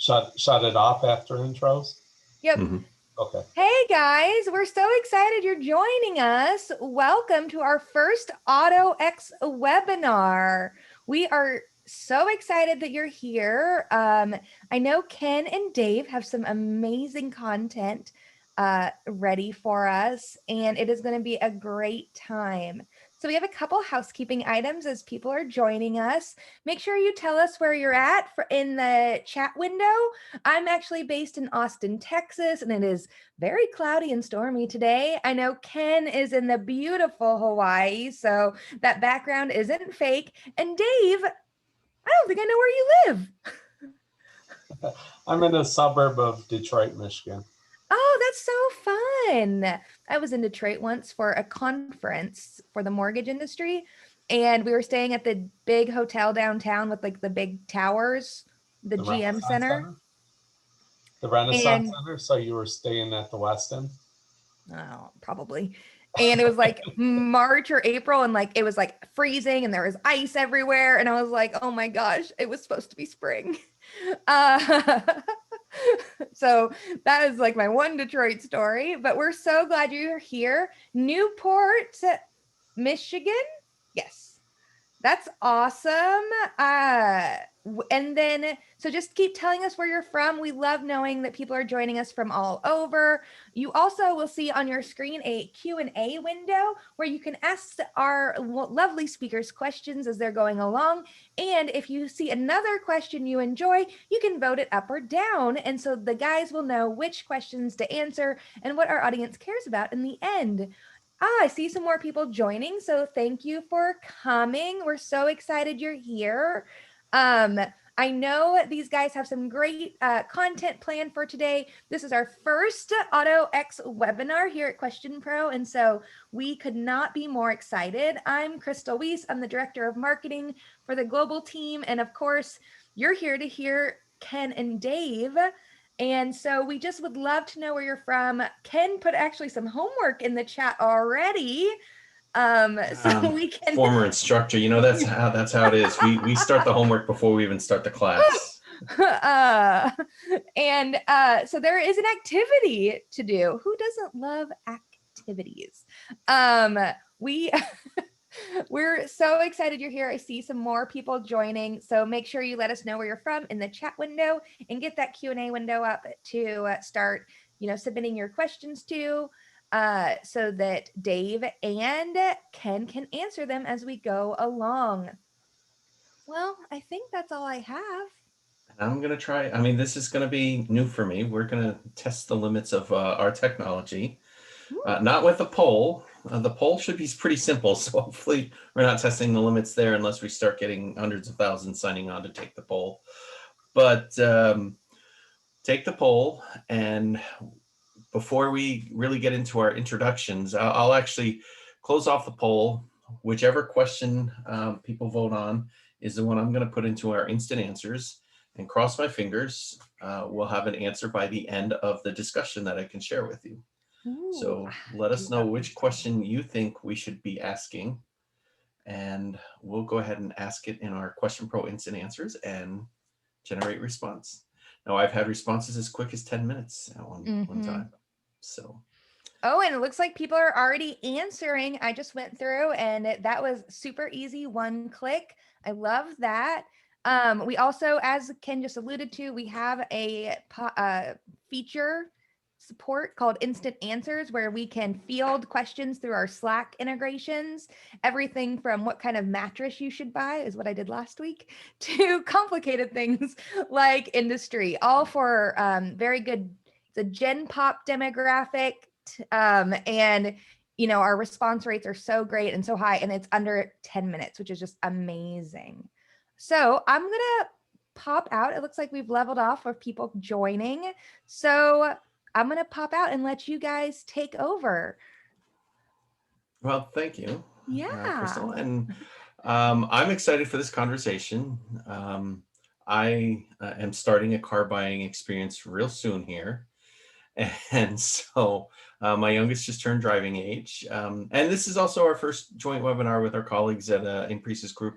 shut it off after intros? Yep. Okay. Hey guys, we're so excited you're joining us. Welcome to our first AutoX webinar. We are so excited that you're here. I know Ken and Dave have some amazing content ready for us, and it is going to be a great time. So we have a couple housekeeping items as people are joining us. Make sure you tell us where you're at in the chat window. I'm actually based in Austin, Texas, and it is very cloudy and stormy today. I know Ken is in the beautiful Hawaii, so that background isn't fake. And Dave, I don't think I know where you live. I'm in a suburb of Detroit, Michigan. Oh, that's so fun. I was in Detroit once for a conference for the mortgage industry, and we were staying at the big hotel downtown with like the big towers, the GM Center. The Renaissance Center? So you were staying at the West End? Oh, probably. And it was like March or April, and like it was like freezing and there was ice everywhere. And I was like, oh my gosh, it was supposed to be spring. So that is like my one Detroit story, but we're so glad you're here. Newport, Michigan. Yes, that's awesome. And then, so just keep telling us where you're from. We love knowing that people are joining us from all over. You also will see on your screen a Q&A window where you can ask our lovely speakers questions as they're going along. And if you see another question you enjoy, you can vote it up or down. And so the guys will know which questions to answer and what our audience cares about in the end. I see some more people joining, so thank you for coming. We're so excited you're here. I know these guys have some great content planned for today. This is our first AutoX webinar here at Question Pro, and so we could not be more excited. I'm Crystal Weiss. I'm the Director of Marketing for the global team, and of course, you're here to hear Ken and Dave. And so we just would love to know where you're from. Ken put actually some homework in the chat already. So we can former instructor, you know, that's how it is. We start the homework before we even start the class. So there is an activity to do. Who doesn't love activities? We're so excited you're here. I see some more people joining. So make sure you let us know where you're from in the chat window and get that Q&A window up to start, submitting your questions to, so that Dave and Ken can answer them as we go along. Well, I think that's all I have. I'm going to try. I mean, this is going to be new for me. We're going to test the limits of our technology, not with a poll. The poll should be pretty simple, so hopefully we're not testing the limits there unless we start getting hundreds of thousands signing on to take the poll. But take the poll, and before we really get into our introductions, I'll actually close off the poll. Whichever question people vote on is the one I'm going to put into our instant answers, and cross my fingers, we'll have an answer by the end of the discussion that I can share with you. Ooh, so let us know which question you think we should be asking, and we'll go ahead and ask it in our Question Pro instant answers and generate response. Now, I've had responses as quick as 10 minutes at one time. So. Oh, and it looks like people are already answering. I just went through and that was super easy, one click. I love that. We also, as Ken just alluded to, we have a feature support called Instant Answers, where we can field questions through our Slack integrations. Everything from what kind of mattress you should buy is what I did last week, to complicated things like industry, all for very good. It's a Gen Pop demographic, and our response rates are so great and so high, and it's under 10 minutes, which is just amazing. So I'm gonna pop out. It looks like we've leveled off with people joining. So I'm going to pop out and let you guys take over. Well, thank you. Yeah. Crystal. And I'm excited for this conversation. I am starting a car buying experience real soon here. And so my youngest just turned driving age. And this is also our first joint webinar with our colleagues at Enprecis Group.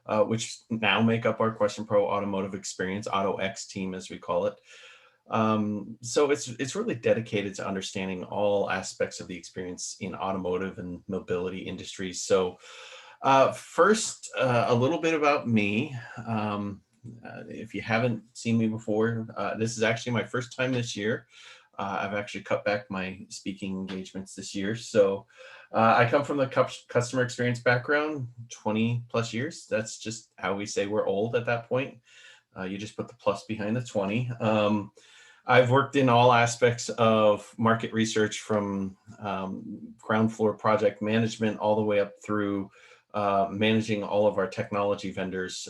which now make up our Question Pro automotive experience, AutoX team, as we call it. So it's really dedicated to understanding all aspects of the experience in automotive and mobility industries. So first, a little bit about me. If you haven't seen me before, this is actually my first time this year. I've actually cut back my speaking engagements this year. So I come from the customer experience background, 20 plus years. That's just how we say we're old at that point. You just put the plus behind the 20. I've worked in all aspects of market research, from ground floor project management all the way up through managing all of our technology vendors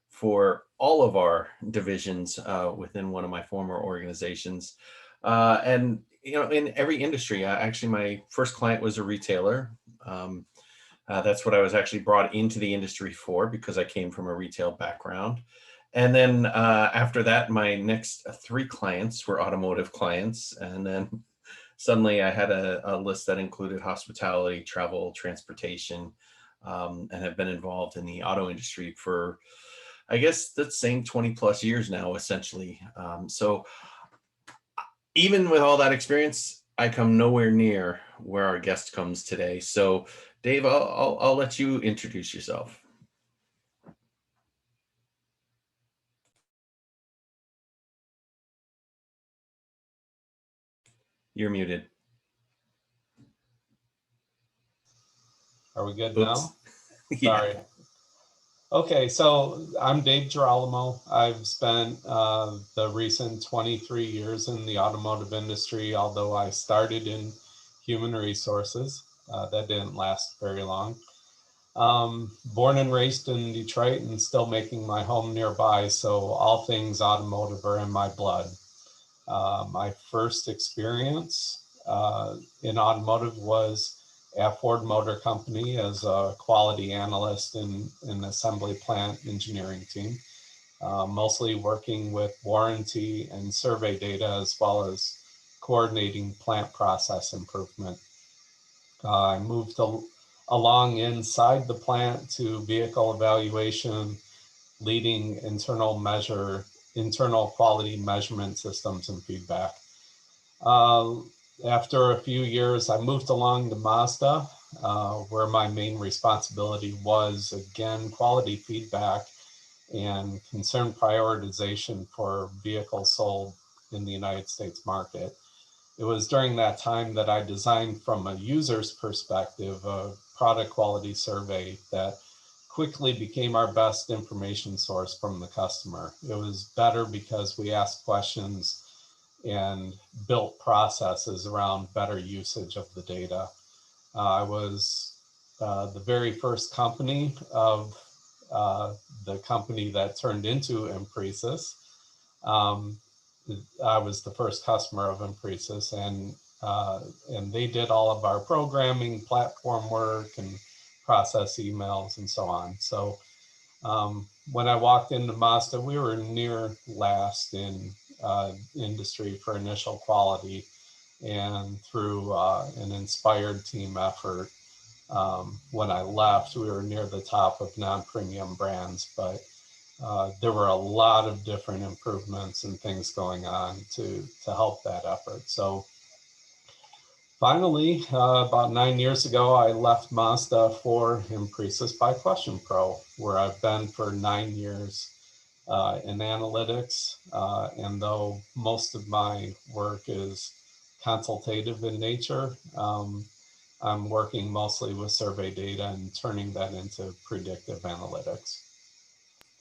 for all of our divisions within one of my former organizations. And, you know, in every industry, actually my first client was a retailer. That's what I was actually brought into the industry for, because I came from a retail background. And then after that, my next 3 clients were automotive clients. And then suddenly I had a list that included hospitality, travel, transportation, and have been involved in the auto industry for, I guess, the same 20 plus years now, essentially. So even with all that experience, I come nowhere near where our guest comes today. So Dave, I'll let you introduce yourself. You're muted. Are we good Oops. now? Yeah. Sorry. Okay, so I'm Dave Girolamo. I've spent the recent 23 years in the automotive industry, although I started in human resources. That didn't last very long. Born and raised in Detroit and still making my home nearby, so all things automotive are in my blood. My first experience in automotive was at Ford Motor Company as a quality analyst in an assembly plant engineering team, mostly working with warranty and survey data, as well as coordinating plant process improvement. I moved along inside the plant to vehicle evaluation, leading internal quality measurement systems and feedback. After a few years, I moved along to Mazda, where my main responsibility was, again, quality feedback and concern prioritization for vehicles sold in the United States market. It was during that time that I designed, from a user's perspective, a product quality survey that quickly became our best information source from the customer. It was better because we asked questions and built processes around better usage of the data. I was the very first company of the company that turned into Enprecis. I was the first customer of Enprecis, and they did all of our programming, platform work, and process emails and so on. So when I walked into Mazda, we were near last in industry for initial quality, and through an inspired team effort, when I left, we were near the top of non-premium brands, but there were a lot of different improvements and things going on to help that effort. So finally, about 9 years ago, I left Mazda for Enprecis by Question Pro, where I've been for 9 years in analytics. And though most of my work is consultative in nature, I'm working mostly with survey data and turning that into predictive analytics.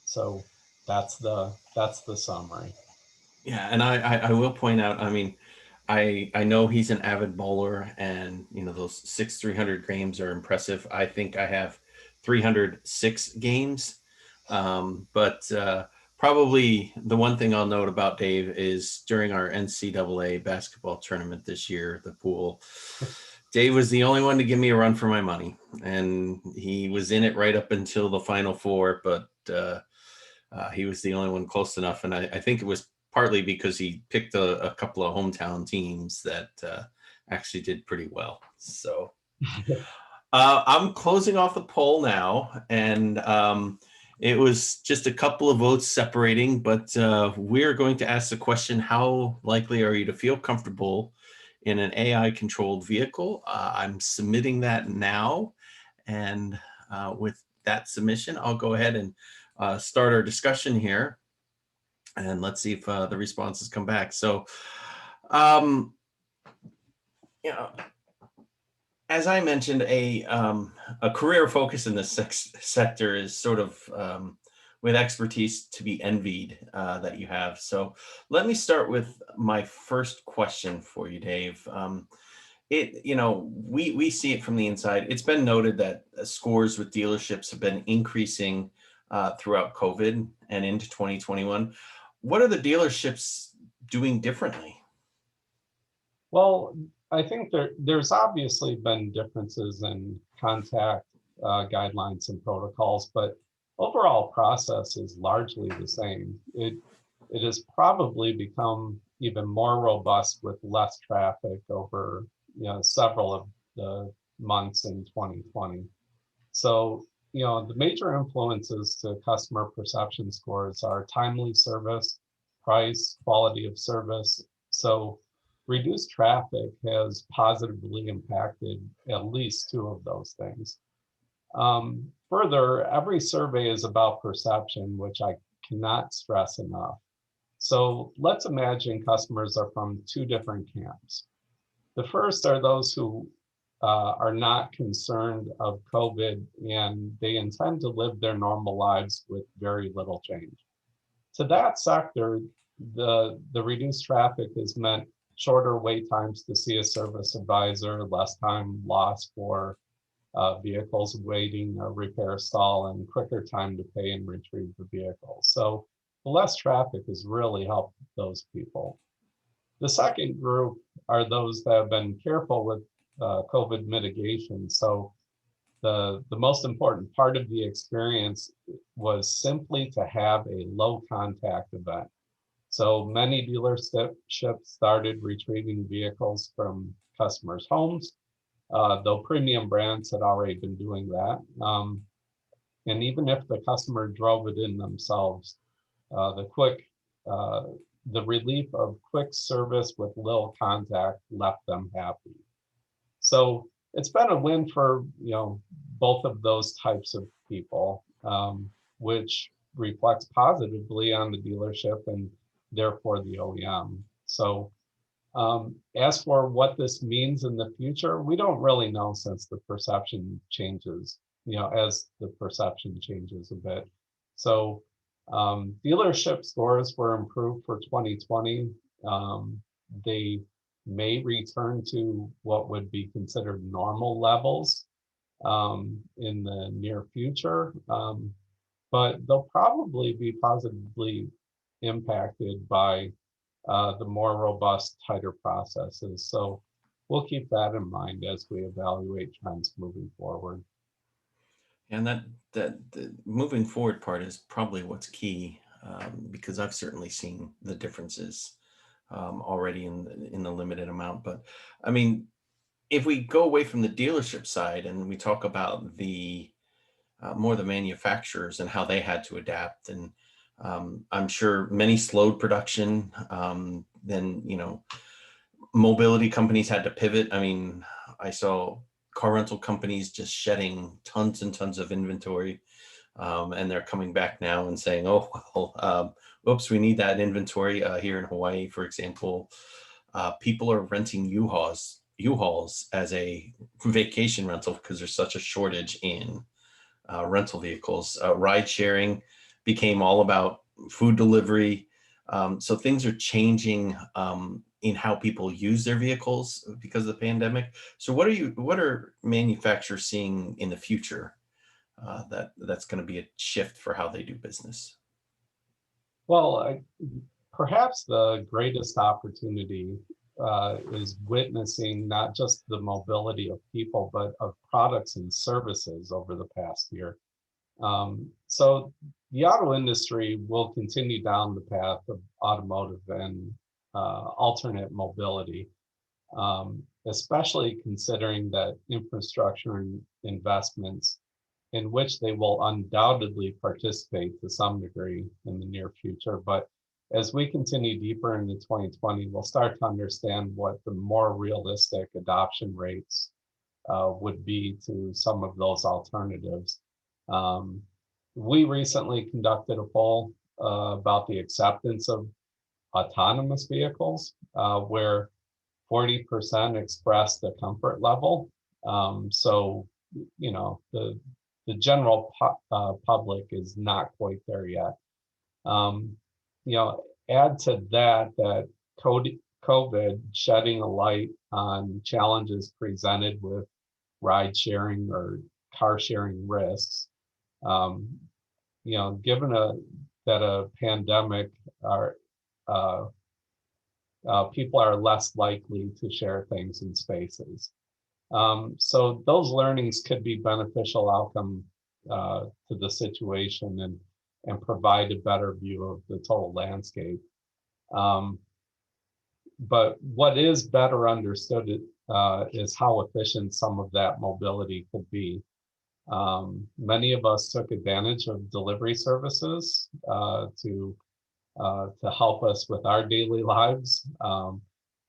So that's the summary. Yeah, and I will point out, I mean, I know he's an avid bowler, and you know those 300 games are impressive. I think I have 306 games, but probably the one thing I'll note about Dave is during our NCAA basketball tournament this year, the pool, Dave was the only one to give me a run for my money, and he was in it right up until the Final Four, but he was the only one close enough, and I think it was partly because he picked a couple of hometown teams that actually did pretty well. So I'm closing off the poll now, and it was just a couple of votes separating, but we're going to ask the question, how likely are you to feel comfortable in an AI-controlled vehicle? I'm submitting that now, and with that submission, I'll go ahead and start our discussion here, and let's see if the responses come back. So, you know, as I mentioned, a career focus in this sector is sort of with expertise to be envied that you have. So let me start with my first question for you, Dave. We see it from the inside. It's been noted that scores with dealerships have been increasing throughout COVID and into 2021. What are the dealerships doing differently? Well, I think there's obviously been differences in contact guidelines and protocols, but overall process is largely the same. It has probably become even more robust with less traffic over several of the months in 2020. So the major influences to customer perception scores are timely service, price, quality of service. So reduced traffic has positively impacted at least two of those things. Further, every survey is about perception, which I cannot stress enough. So let's imagine customers are from two different camps. The first are those who are not concerned of COVID and they intend to live their normal lives with very little change. To that sector, the reduced traffic has meant shorter wait times to see a service advisor, less time lost for vehicles waiting a repair stall, and quicker time to pay and retrieve the vehicle. So the less traffic has really helped those people. The second group are those that have been careful with COVID mitigation. So the most important part of the experience was simply to have a low contact event. So many dealerships started retrieving vehicles from customers' homes, though premium brands had already been doing that. And even if the customer drove it in themselves, the relief of quick service with little contact left them happy. So it's been a win for both of those types of people, which reflects positively on the dealership and therefore the OEM. So as for what this means in the future, we don't really know since the perception changes, as the perception changes a bit. So dealership scores were improved for 2020. They may return to what would be considered normal levels in the near future, but they'll probably be positively impacted by the more robust, tighter processes. So we'll keep that in mind as we evaluate trends moving forward. And the moving forward part is probably what's key, because I've certainly seen the differences already in the limited amount. But I mean, if we go away from the dealership side and we talk about the more the manufacturers and how they had to adapt, and I'm sure many slowed production. Then mobility companies had to pivot. I mean, I saw car rental companies just shedding tons and tons of inventory, and they're coming back now and saying, "Oh well, oops, we need that inventory." Here in Hawaii, for example, people are renting U-Hauls as a vacation rental because there's such a shortage in rental vehicles. Ride sharing became all about food delivery. So things are changing in how people use their vehicles because of the pandemic. So what are manufacturers seeing in the future that's going to be a shift for how they do business? Well, perhaps the greatest opportunity is witnessing not just the mobility of people, but of products and services over the past year. So the auto industry will continue down the path of automotive and alternate mobility, especially considering that infrastructure and investments in which they will undoubtedly participate to some degree in the near future. But as we continue deeper into 2020, we'll start to understand what the more realistic adoption rates would be to some of those alternatives. We recently conducted a poll about the acceptance of autonomous vehicles, where 40% expressed the comfort level. So, you know, the general public is not quite there yet. You know, add to that that COVID shedding a light on challenges presented with ride sharing or car sharing risks. You know, given that a pandemic are people are less likely to share things in spaces. So those learnings could be beneficial outcome to the situation and provide a better view of the total landscape. But what is better understood is how efficient some of that mobility could be. Many of us took advantage of delivery services to help us with our daily lives,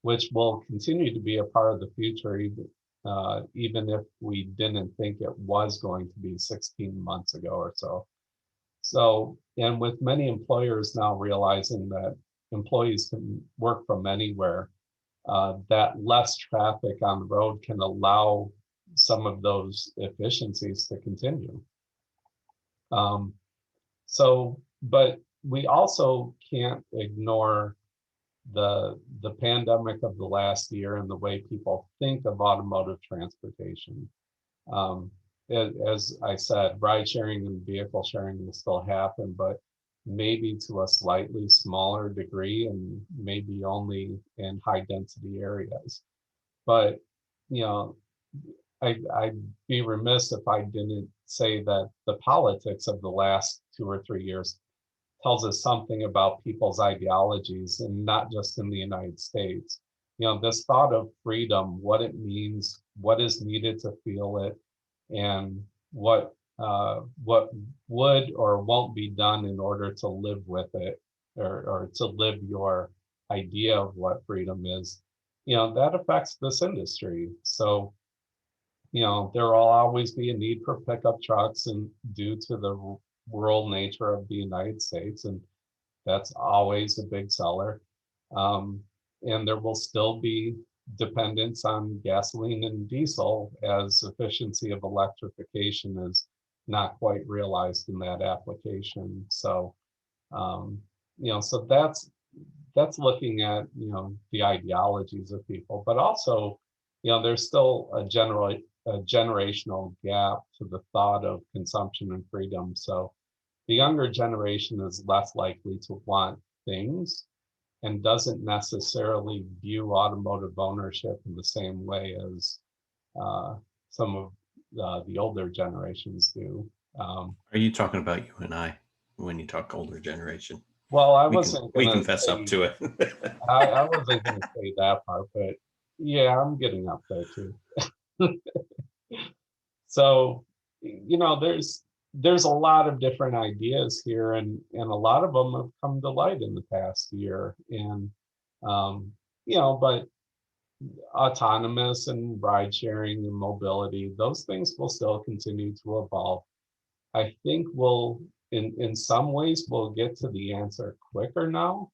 which will continue to be a part of the future, even if we didn't think it was going to be 16 months ago or so. So, and with many employers now realizing that employees can work from anywhere, that less traffic on the road can allow some of those efficiencies to continue. But we also can't ignore the pandemic of the last year and the way people think of automotive transportation. As I said, ride sharing and vehicle sharing will still happen, but maybe to a slightly smaller degree and maybe only in high density areas. But, you know, I'd be remiss if I didn't say that the politics of the last 2 or 3 years tells us something about people's ideologies, and not just in the United States. You know, this thought of freedom, what it means, what is needed to feel it, and what would or won't be done in order to live with it, or to live your idea of what freedom is. You know, that affects this industry. So, you know, there will always be a need for pickup trucks, and due to the rural nature of the United States, and that's always a big seller. And there will still be dependence on gasoline and diesel, as efficiency of electrification is not quite realized in that application. So, you know, so that's looking at, you know, the ideologies of people, but also, you know, there's still a generational gap to the thought of consumption and freedom. So the younger generation is less likely to want things and doesn't necessarily view automotive ownership in the same way as some of the older generations do. Are you talking about you and I when you talk older generation? Well, I We wasn't can gonna fess up say, to it. I wasn't gonna say that part, but yeah, I'm getting up there too. So, you know, there's a lot of different ideas here, and a lot of them have come to light in the past year. And you know, but autonomous and ride sharing and mobility, those things will still continue to evolve. I think we'll, in some ways, we'll get to the answer quicker now.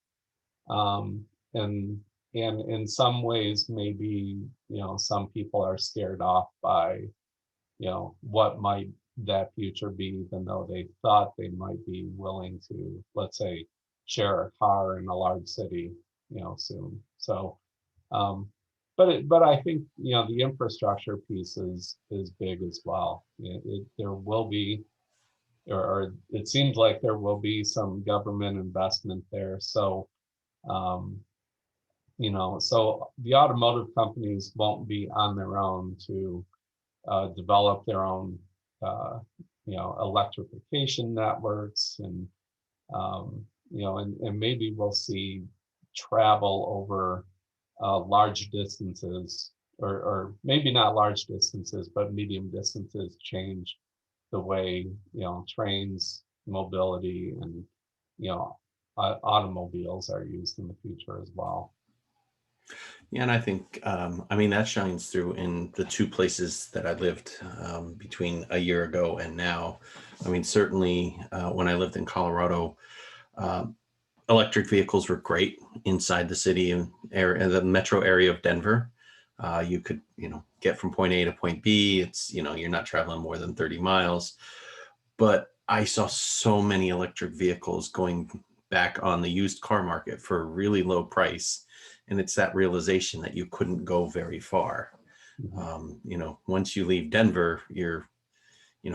Um, and in some ways, maybe, you know, some people are scared off by, you know, what might that future be, even though they thought they might be willing to, let's say, share a car in a large city, you know, soon. So, but I think, you know, the infrastructure piece is big as well. There will be, or it seems like there will be some government investment there. So, you know, so the automotive companies won't be on their own to develop their own, you know, electrification networks, and you know, and maybe we'll see travel over large distances or maybe not large distances, but medium distances change the way, trains, mobility, and, automobiles are used in the future as well. Yeah, and I think, I mean, that shines through in the two places that I lived between a year ago and now. I mean, certainly when I lived in Colorado, um, electric vehicles were great inside the city and area, the metro area of Denver. You could, get from point A to point B. It's, you're not traveling more than 30 miles. But I saw so many electric vehicles going back on the used car market for a really low price. And it's that realization that you couldn't go very far. Once you leave Denver, you're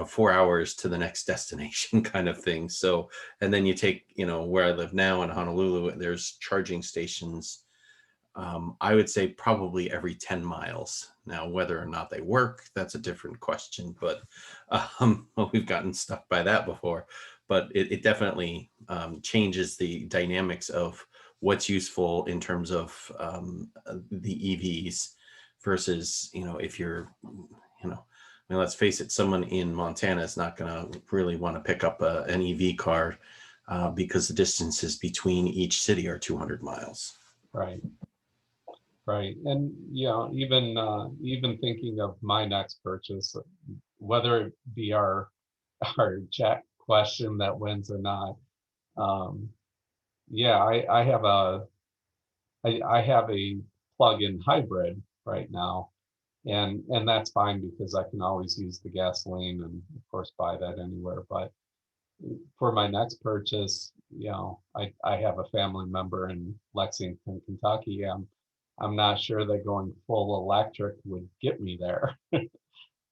4 hours to the next destination kind of thing. So, and then you take, where I live now in Honolulu, there's charging stations. I would say probably every 10 miles. Now, whether or not they work, that's a different question, but well, we've gotten stuck by that before. But it definitely changes the dynamics of what's useful in terms of the EVs versus, if you're, I mean, let's face it, someone in Montana is not going to really want to pick up an EV car because the distances between each city are 200 miles. Right. Right. And, even thinking of my next purchase, whether it be our chat question that wins or not, yeah, I have a plug-in hybrid right now, and that's fine because I can always use the gasoline and of course buy that anywhere. But for my next purchase, I have a family member in Lexington, Kentucky. I'm not sure that going full electric would get me there,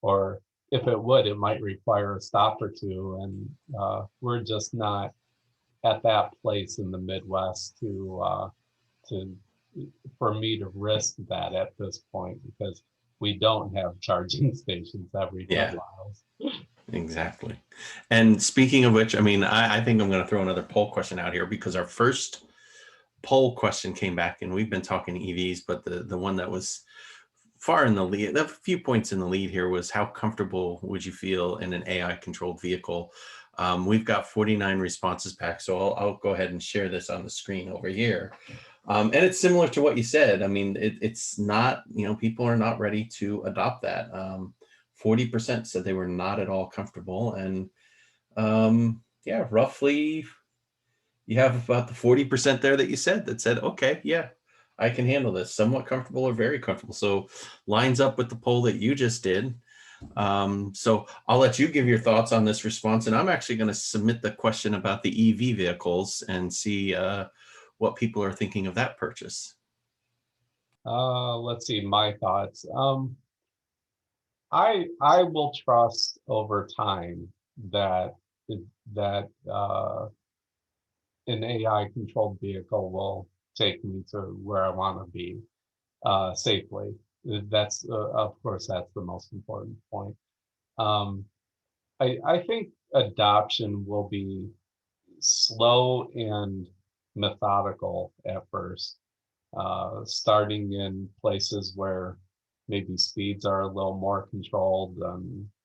or if it would, it might require a stop or two, and we're just not at that place in the Midwest to for me to risk that at this point, because we don't have charging stations every 10 miles. Exactly. And speaking of which, I mean, I think I'm going to throw another poll question out here because our first poll question came back, and we've been talking EVs, but the one that was far in the lead, a few points in the lead here, was how comfortable would you feel in an AI controlled vehicle? We've got 49 responses back, so I'll go ahead and share this on the screen over here. And it's similar to what you said. I mean, it's not, people are not ready to adopt that. 40% said they were not at all comfortable. And yeah, roughly you have about the 40% there that you said that said, okay, yeah, I can handle this, somewhat comfortable or very comfortable. So lines up with the poll that you just did. So I'll let you give your thoughts on this response. And I'm actually going to submit the question about the EV vehicles and see what people are thinking of that purchase. Let's see, my thoughts. I will trust over time that that an AI controlled vehicle will take me to where I want to be safely. That's of course that's the most important point. Um, I think adoption will be slow and methodical at first, starting in places where maybe speeds are a little more controlled,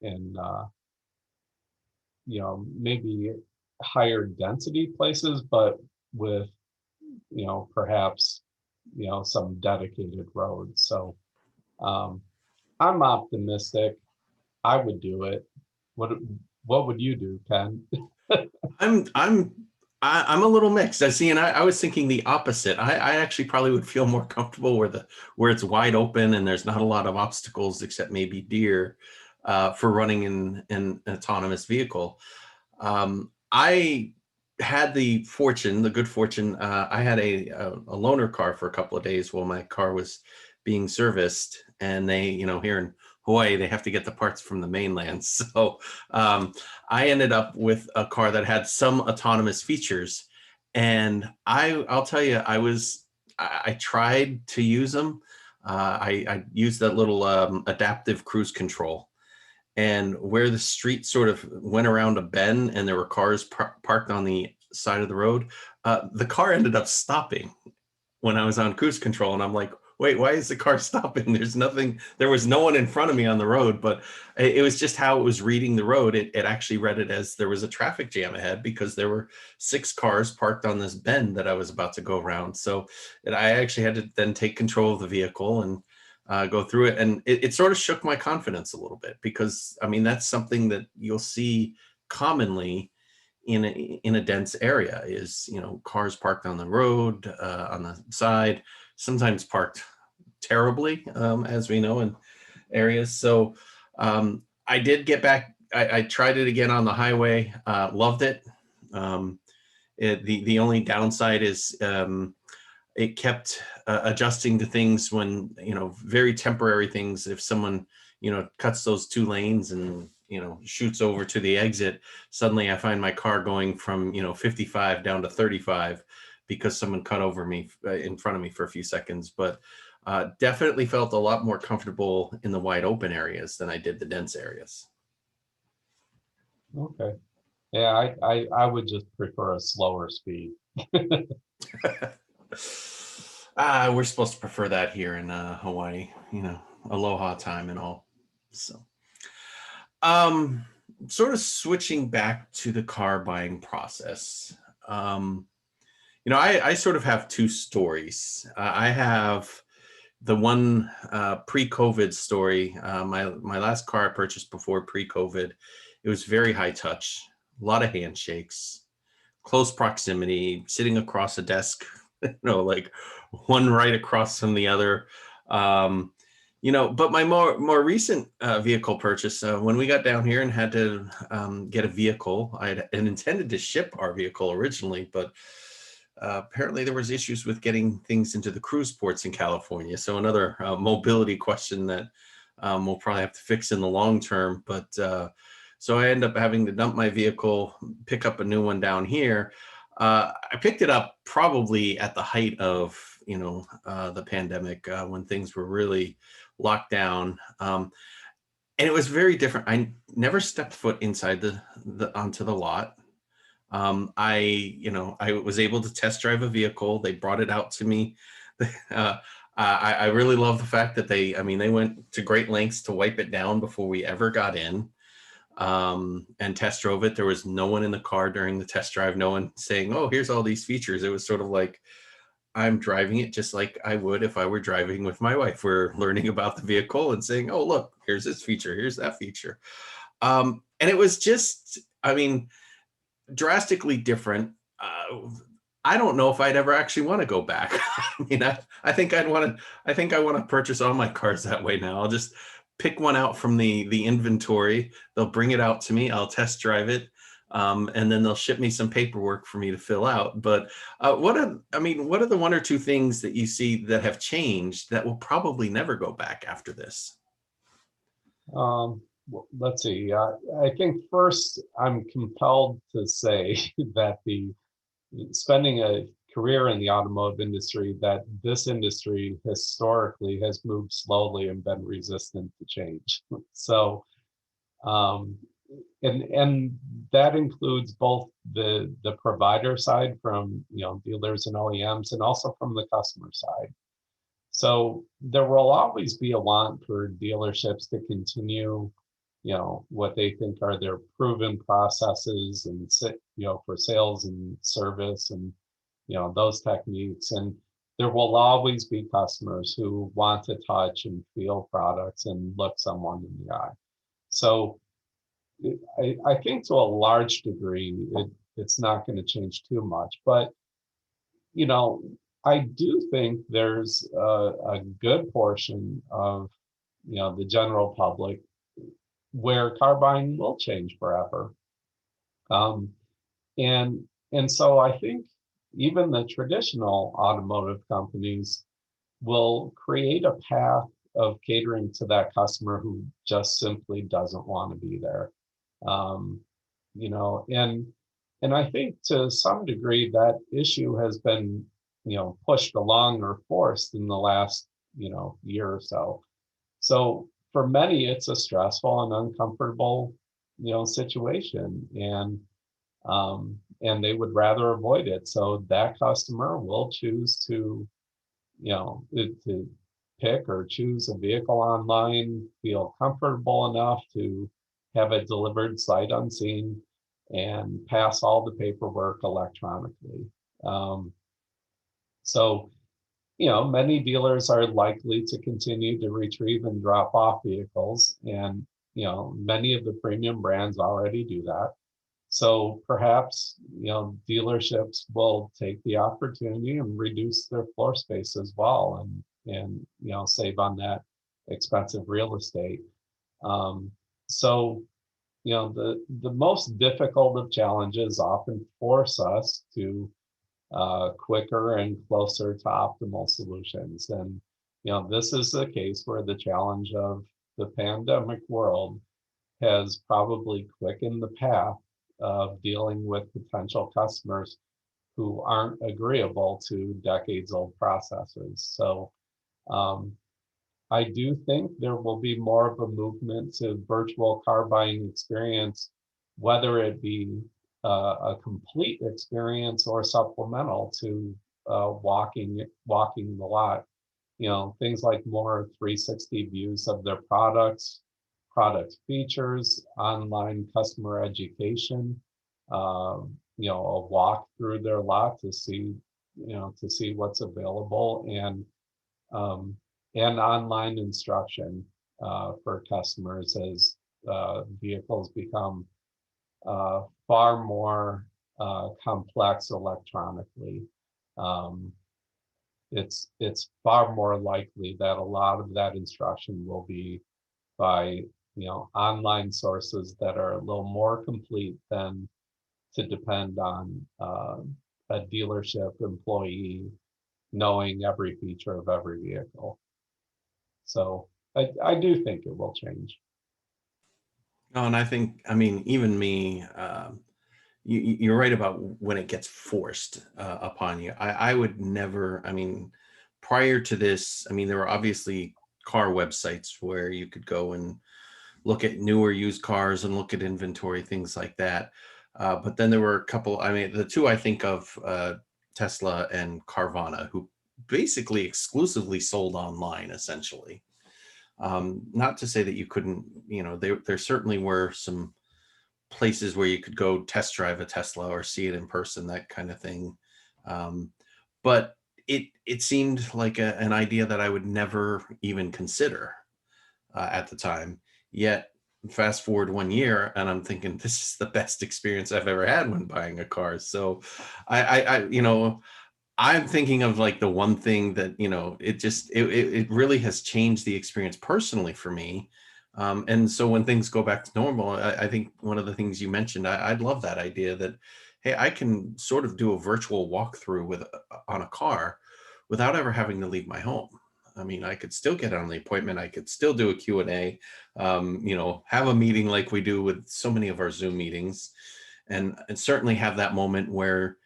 and maybe higher density places, but with perhaps some dedicated roads. So I'm optimistic. I would do it. What would you do, Ken? I'm a little mixed. I see, and I was thinking the opposite. I actually probably would feel more comfortable where it's wide open and there's not a lot of obstacles except maybe deer for running in an autonomous vehicle. I had the good fortune. I had a loaner car for a couple of days while my car was being serviced, and they, here in Hawaii, they have to get the parts from the mainland. So I ended up with a car that had some autonomous features, and I'll tell you, I tried to use them. I used that little adaptive cruise control, and where the street sort of went around a bend and there were cars parked on the side of the road, the car ended up stopping when I was on cruise control, and I'm like, wait, why is the car stopping? There's nothing, there was no one in front of me on the road, but it was just how it was reading the road. It actually read it as there was a traffic jam ahead because there were 6 cars parked on this bend that I was about to go around. So I actually had to then take control of the vehicle and go through it. And it sort of shook my confidence a little bit because, I mean, that's something that you'll see commonly in a dense area is, you know, cars parked on the road, on the side, sometimes parked terribly, as we know in areas. So I did get back. I tried it again on the highway. Loved it. The only downside is it kept adjusting to things when, you know, very temporary things. If someone, you know, cuts those 2 lanes and, you know, shoots over to the exit, suddenly I find my car going from, you know, 55 down to 35 because someone cut over me in front of me for a few seconds. But definitely felt a lot more comfortable in the wide open areas than I did the dense areas. Okay. Yeah, I would just prefer a slower speed. We're supposed to prefer that here in Hawaii, you know, aloha time and all. So, sort of switching back to the car buying process. You know, I sort of have 2 stories. I have the one pre-COVID story. My last car I purchased before pre-COVID, it was very high touch, a lot of handshakes, close proximity, sitting across a desk, you know, like one right across from the other. You know, but my more recent vehicle purchase, when we got down here and had to get a vehicle, I had intended to ship our vehicle originally, but apparently there was issues with getting things into the cruise ports in California. So another mobility question that we'll probably have to fix in the long term. But so I end up having to dump my vehicle, pick up a new one down here. I picked it up probably at the height of, you know, the pandemic, when things were really locked down. And it was very different. I never stepped foot inside the onto the lot. You know, I was able to test drive a vehicle. They brought it out to me. I really love the fact that they went to great lengths to wipe it down before we ever got in, and test drove it. There was no one in the car during the test drive, no one saying, oh, here's all these features. It was sort of like, I'm driving it just like I would if I were driving with my wife. We're learning about the vehicle and saying, oh, look, here's this feature, here's that feature. And it was just, I mean, drastically different. I don't know if I'd ever actually want to go back. I mean, I think I want to purchase all my cars that way now. I'll just pick one out from the inventory. They'll bring it out to me. I'll test drive it. And then they'll ship me some paperwork for me to fill out. But what are the 1 or 2 things that you see that have changed that will probably never go back after this? Well, let's see. I think first I'm compelled to say that spending a career in the automotive industry, that this industry historically has moved slowly and been resistant to change. So, and that includes both the provider side from, you know, dealers and OEMs, and also from the customer side. So there will always be a want for dealerships to continue, you know, what they think are their proven processes and, you know, for sales and service and, you know, those techniques. And there will always be customers who want to touch and feel products and look someone in the eye. So I think to a large degree, it's not going to change too much. But, you know, I do think there's a good portion of, you know, the general public where car buying will change forever. Um, and so I think even the traditional automotive companies will create a path of catering to that customer who just simply doesn't want to be there. Um, you know, and I think to some degree that issue has been, you know, pushed along or forced in the last, you know, year or so. So for many, it's a stressful and uncomfortable, you know, situation, and they would rather avoid it. So that customer will choose to, you know, to pick or choose a vehicle online, feel comfortable enough to have it delivered sight unseen, and pass all the paperwork electronically. So, many dealers are likely to continue to retrieve and drop off vehicles, and many of the premium brands already do that. So perhaps, dealerships will take the opportunity and reduce their floor space as well, and save on that expensive real estate. So the most difficult of challenges often force us to quicker and closer to optimal solutions. And this is a case where the challenge of the pandemic world has probably quickened the path of dealing with potential customers who aren't agreeable to decades-old processes. So I do think there will be more of a movement to virtual car buying experience, whether it be a complete experience or supplemental to walking the lot. Things like more 360 views of their products, product features, online customer education, a walk through their lot to see, what's available, um, and online instruction for customers as vehicles become far more complex electronically. Um, it's far more likely that a lot of that instruction will be by online sources that are a little more complete than to depend on a dealership employee knowing every feature of every vehicle. So I do think it will change. No, and I think, I mean, even me, you're right about when it gets forced upon you. I would never, I mean, prior to this, I mean, there were obviously car websites where you could go and look at newer used cars and look at inventory, things like that. But then there were a couple, I mean, the two I think of, Tesla and Carvana, who basically exclusively sold online, essentially. Not to say that you couldn't, there certainly were some places where you could go test drive a Tesla or see it in person, that kind of thing. But it seemed like an idea that I would never even consider at the time. Yet fast forward 1 year and I'm thinking this is the best experience I've ever had when buying a car. So I'm thinking of like the one thing that, it really has changed the experience personally for me. And so when things go back to normal, I think one of the things you mentioned, I'd love that idea that, hey, I can sort of do a virtual walkthrough on a car without ever having to leave my home. I mean, I could still get on the appointment. I could still do a Q&A, have a meeting like we do with so many of our Zoom meetings, and certainly have that moment where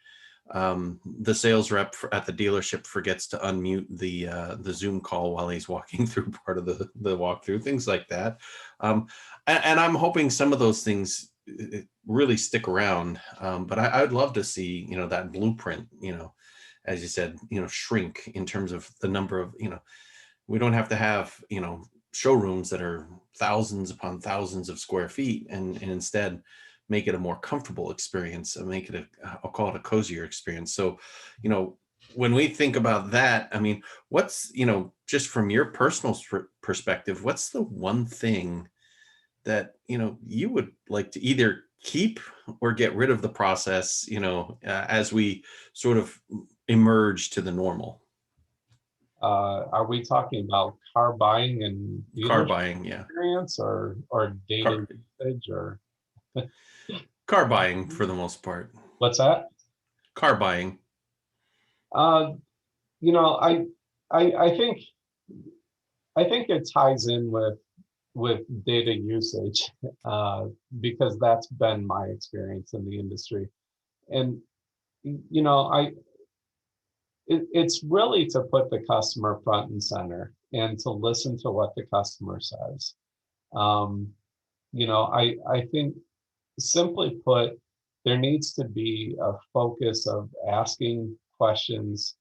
the sales rep at the dealership forgets to unmute the Zoom call while he's walking through part of the walkthrough, things like that. And I'm hoping some of those things really stick around. But I would love to see, that blueprint, as you said, shrink in terms of the number of, we don't have to have, showrooms that are thousands upon thousands of square feet, and instead make it a more comfortable experience and make it I'll call it a cozier experience. So, when we think about that, I mean, what's, just from your personal perspective, what's the one thing that, you would like to either keep or get rid of the process, as we sort of emerge to the normal? Are we talking about car buying and Car dealership buying, yeah. experience, or data Car, usage, or car buying for the most part. what's that? Car buying. Uh, you know, I, I think it ties in with data usage, because that's been my experience in the industry. And it's really to put the customer front and center and to listen to what the customer says. Um, I think, simply put, there needs to be a focus of asking questions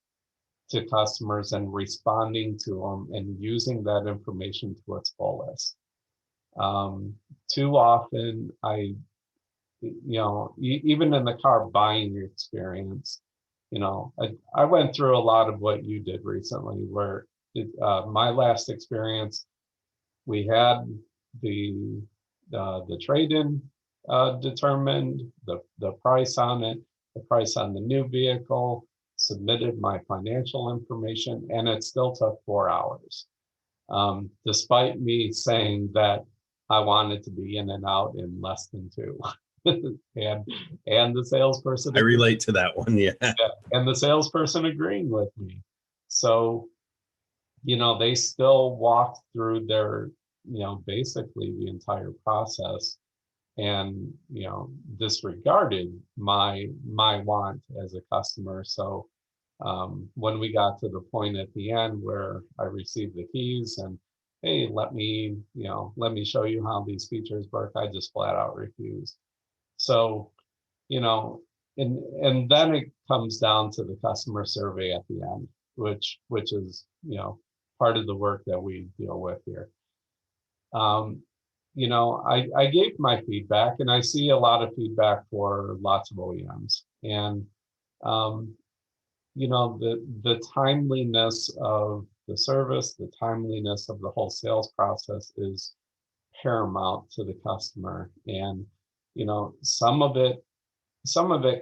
to customers and responding to them and using that information to its fullest. Too often, even in the car buying experience, I went through a lot of what you did recently, where my last experience, we had the trade-in determined, the price on it, the price on the new vehicle, submitted my financial information, and it still took 4 hours. Despite me saying that I wanted to be in and out in less than 2. and the salesperson I relate to that one. Yeah. and the salesperson agreeing with me. So, they still walked through their, basically the entire process, and disregarded my want as a customer. So when we got to the point at the end where I received the keys and, hey, let me show you how these features work, I just flat out refused. So, and then it comes down to the customer survey at the end, which is, part of the work that we deal with here. I gave my feedback, and I see a lot of feedback for lots of OEMs. And, the timeliness of the service, the timeliness of the whole sales process is paramount to the customer. And, some of it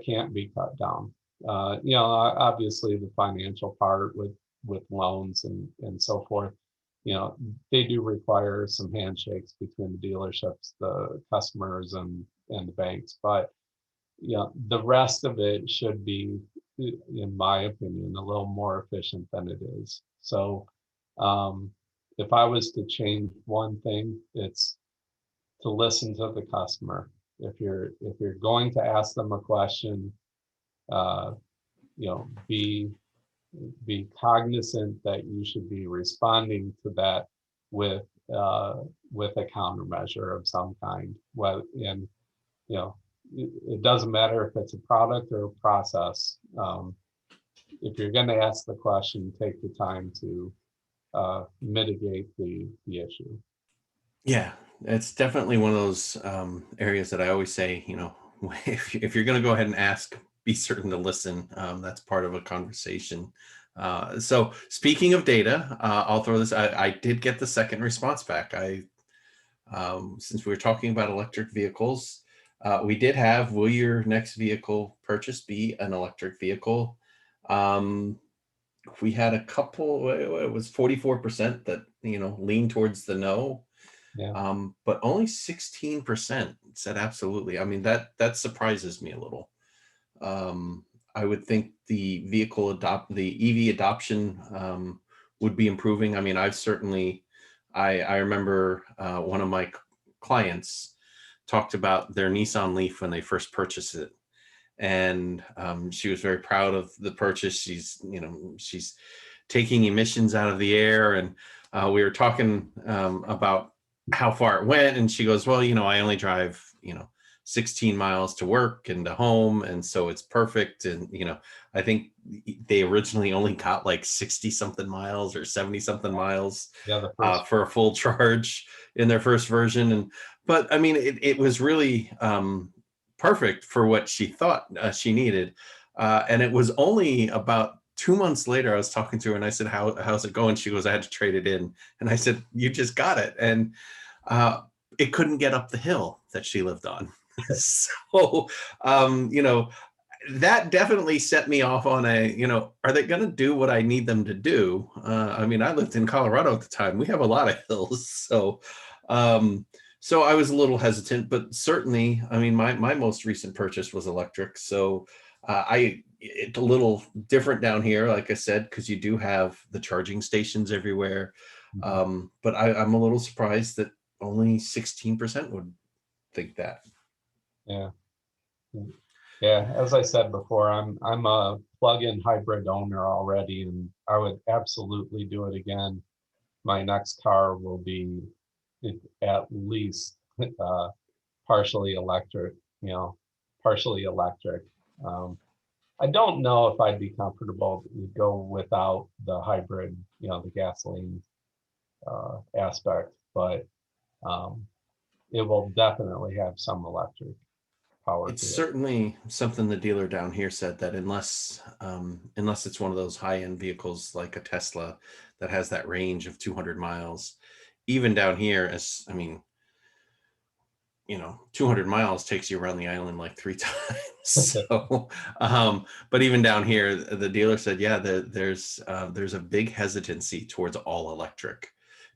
can't be cut down. Obviously the financial part with loans and so forth, they do require some handshakes between the dealerships, the customers, and the banks. But the rest of it should be, in my opinion, a little more efficient than it is. So if I was to change one thing, it's to listen to the customer. If you're going to ask them a question, be cognizant that you should be responding to that with a countermeasure of some kind. And it doesn't matter if it's a product or a process. If you're going to ask the question, take the time to mitigate the issue. Yeah, it's definitely one of those areas that I always say, if you're going to go ahead and ask, be certain to listen. That's part of a conversation. So speaking of data, I'll throw this. I did get the second response back. Since we were talking about electric vehicles, we did have, will your next vehicle purchase be an electric vehicle? We had a couple, it was 44% that, leaned towards the no. Yeah. But only 16% said absolutely. I mean, that surprises me a little. I would think the EV adoption would be improving. I mean, I remember one of my clients talked about their Nissan Leaf when they first purchased it. And she was very proud of the purchase. She's taking emissions out of the air. And we were talking about how far it went. And she goes, well, I only drive, 16 miles to work and to home. And so it's perfect. And, I think they originally only got like 60 something miles or 70 something miles for a full charge in their first version. But I mean, it was really perfect for what she thought she needed. And it was only about 2 months later, I was talking to her and I said, how's it going? She goes, I had to trade it in. And I said, you just got it. And it couldn't get up the hill that she lived on. So, that definitely set me off on are they going to do what I need them to do? I mean, I lived in Colorado at the time. We have a lot of hills. So I was a little hesitant, but certainly, I mean, my most recent purchase was electric. So it's a little different down here, like I said, because you do have the charging stations everywhere. But I'm a little surprised that only 16% would think that. Yeah. As I said before, I'm a plug-in hybrid owner already, and I would absolutely do it again. My next car will be at least partially electric. I don't know if I'd be comfortable to go without the hybrid, the gasoline aspect, but it will definitely have some electric power It's to it. certainly something the dealer down here said, that unless it's one of those high-end vehicles like a Tesla that has that range of 200 miles, even down here, 200 miles takes you around the island like 3 times. So, but even down here, the dealer said, yeah, there's a big hesitancy towards all electric,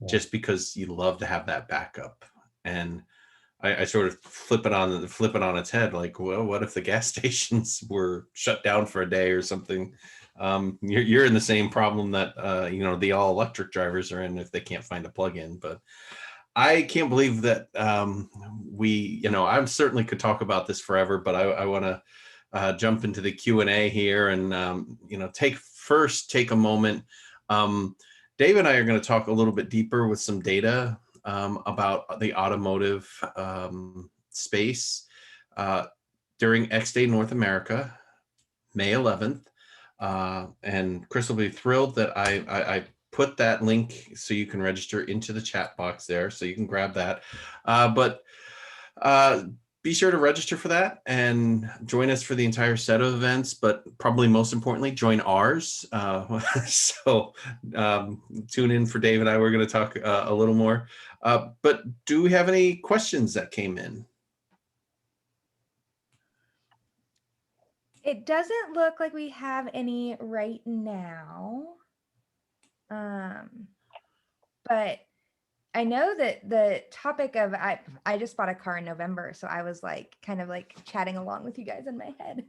just because you love to have that backup. And I sort of flip it on its head, like, well, what if the gas stations were shut down for a day or something? You're in the same problem that the all electric drivers are in if they can't find a plug-in. But I can't believe that I certainly could talk about this forever, but I want to jump into the Q&A here and take a moment. Dave and I are going to talk a little bit deeper with some data about the automotive space during X Day North America, May 11th. And Chris will be thrilled that I put that link so you can register into the chat box there, so you can grab that. But be sure to register for that and join us for the entire set of events, but probably most importantly, join ours. So tune in for Dave and I. We're going to talk a little more. But do we have any questions that came in? It doesn't look like we have any right now. But I know that the topic of I just bought a car in November, so I was like kind of like chatting along with you guys in my head.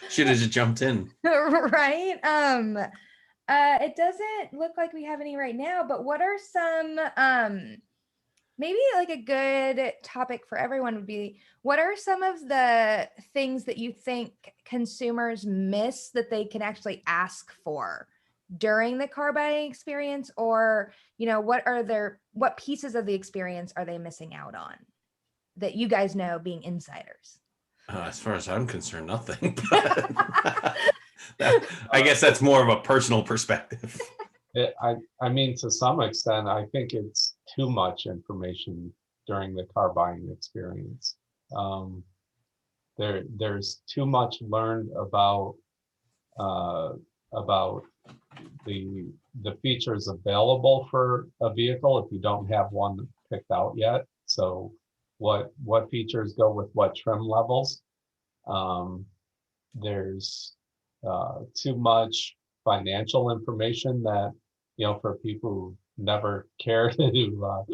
Should have just jumped in. Right? It doesn't look like we have any right now, but what are some maybe like a good topic for everyone would be, what are some of the things that you think consumers miss that they can actually ask for during the car buying experience? Or, what pieces of the experience are they missing out on that you guys know, being insiders? As far as I'm concerned, nothing. But I guess that's more of a personal perspective. I mean, to some extent, I think it's too much information during the car buying experience. There's too much learned about the features available for a vehicle if you don't have one picked out yet. So what features go with what trim levels? There's too much financial information that, for people who never care to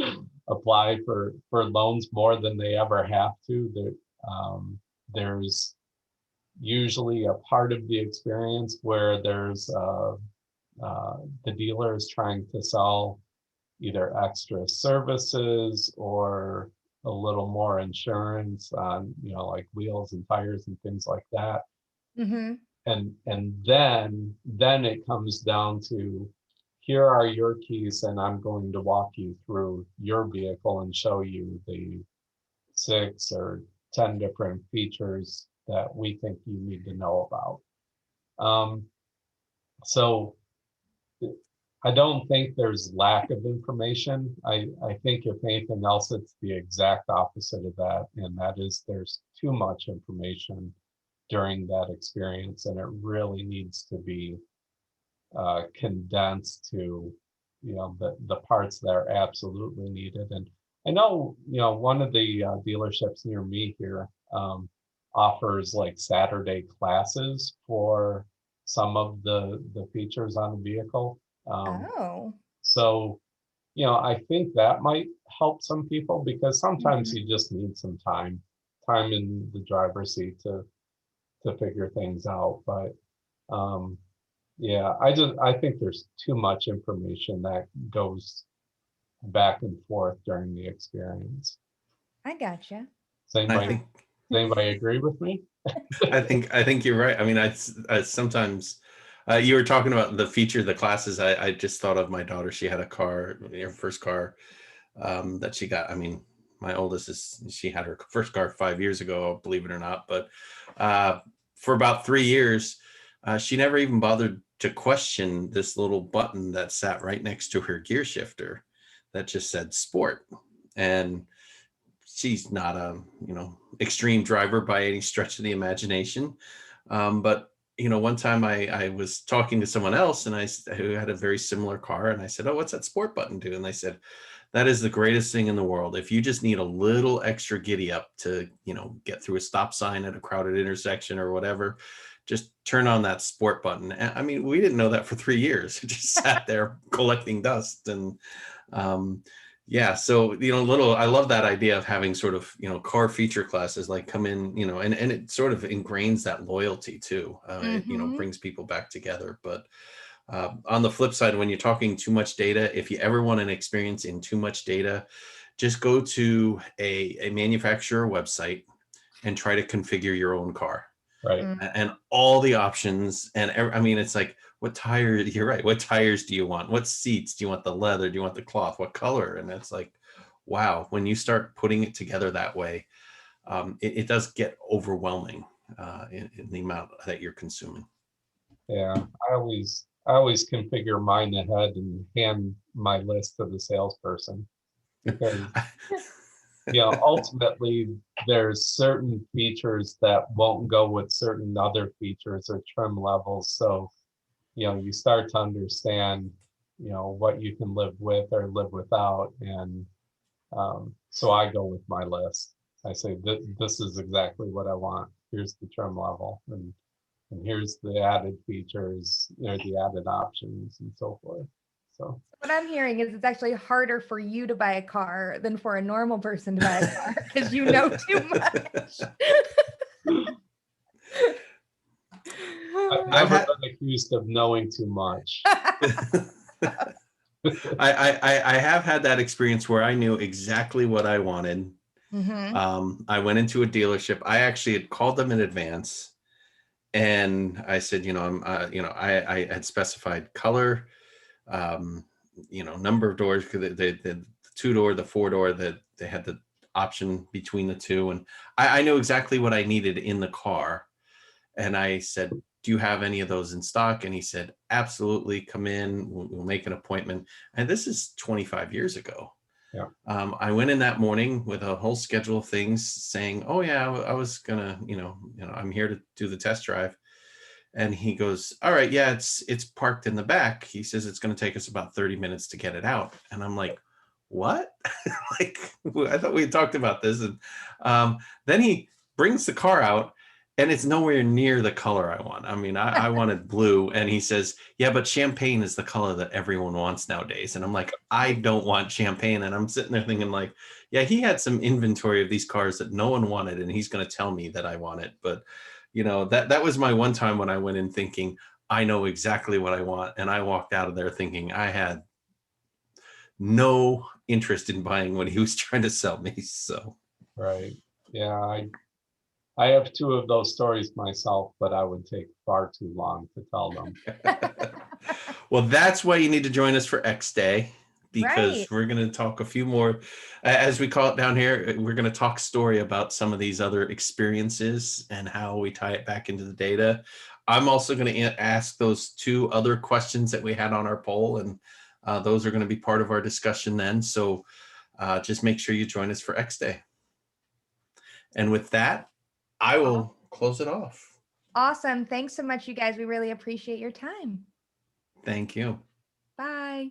apply for loans more than they ever have to. There's usually a part of the experience where there's the dealer is trying to sell either extra services or a little more insurance on, like wheels and tires and things like that. Mm-hmm. And then it comes down to, here are your keys, and I'm going to walk you through your vehicle and show you the 6 or 10 different features that we think you need to know about. So I don't think there's lack of information. I think if anything else, it's the exact opposite of that. And that is, there's too much information during that experience, and it really needs to be condensed to, the parts that are absolutely needed. And I know, one of the dealerships near me here offers like Saturday classes for some of the features on the vehicle. So, I think that might help some people, because sometimes you just need some time in the driver's seat to figure things out. But yeah, I think there's too much information that goes back and forth during the experience. I gotcha. Does anybody agree with me? I think you're right. I mean, I sometimes you were talking about the feature, the classes. I just thought of my daughter. She had a car, her first car that she got. I mean, my oldest she had her first car 5 years ago, believe it or not. But for about 3 years, she never even bothered to question this little button that sat right next to her gear shifter that just said sport. And she's not a, extreme driver by any stretch of the imagination. But one time I was talking to someone else who had a very similar car, and I said, "Oh, what's that sport button do?" And they said, "That is the greatest thing in the world. If you just need a little extra giddy up to, get through a stop sign at a crowded intersection or whatever, just turn on that sport button." And, I mean, we didn't know that for 3 years. It just sat there collecting dust. And yeah, so I love that idea of having sort of car feature classes like come in, and it sort of ingrains that loyalty too. It brings people back together. But on the flip side, when you're talking too much data, if you ever want an experience in too much data, just go to a manufacturer website and try to configure your own car. Right. And all the options. And I mean, it's like, what tire? You're right. What tires do you want? What seats? Do you want the leather? Do you want the cloth? What color? And it's like, wow, when you start putting it together that way, it does get overwhelming in the amount that you're consuming. Yeah, I always configure mine ahead and hand my list to the salesperson, because ultimately there's certain features that won't go with certain other features or trim levels. So you start to understand what you can live with or live without. And so I go with my list. I say this is exactly what I want. Here's the trim level, and here's the added features, or the added options, and so forth. So what I'm hearing is it's actually harder for you to buy a car than for a normal person to buy a car, because you know too much. I've never been accused of knowing too much. I have had that experience where I knew exactly what I wanted. I went into a dealership. I actually had called them in advance, and I said, I had specified color, number of doors, because the 2-door, the 4-door, that they had the option between the two, and I knew exactly what I needed in the car. And I said, "Do you have any of those in stock?" And he said, "Absolutely, come in, we'll make an appointment." And this is 25 years ago. Yeah. I went in that morning with a whole schedule of things, saying, "Oh yeah, I was gonna, I'm here to do the test drive." And he goes, "All right, yeah, it's parked in the back." He says, "It's going to take us about 30 minutes to get it out." And I'm like, "What?" Like, I thought we had talked about this. And then he brings the car out, and it's nowhere near the color I want. I mean, I wanted blue, and he says, "Yeah, but champagne is the color that everyone wants nowadays." And I'm like, "I don't want champagne." And I'm sitting there thinking, like, yeah, he had some inventory of these cars that no one wanted, and he's going to tell me that I want it. But that was my one time when I went in thinking, I know exactly what I want. And I walked out of there thinking I had no interest in buying what he was trying to sell me. So. Right. Yeah. I have 2 of those stories myself, but I would take far too long to tell them. Well, that's why you need to join us for X Day, because Right. we're going to talk a few more, as we call it down here, we're going to talk story about some of these other experiences and how we tie it back into the data. I'm also going to ask those 2 other questions that we had on our poll, and those are going to be part of our discussion then. So just make sure you join us for X Day. And with that, I will close it off. Awesome. Thanks so much, you guys. We really appreciate your time. Thank you. Bye.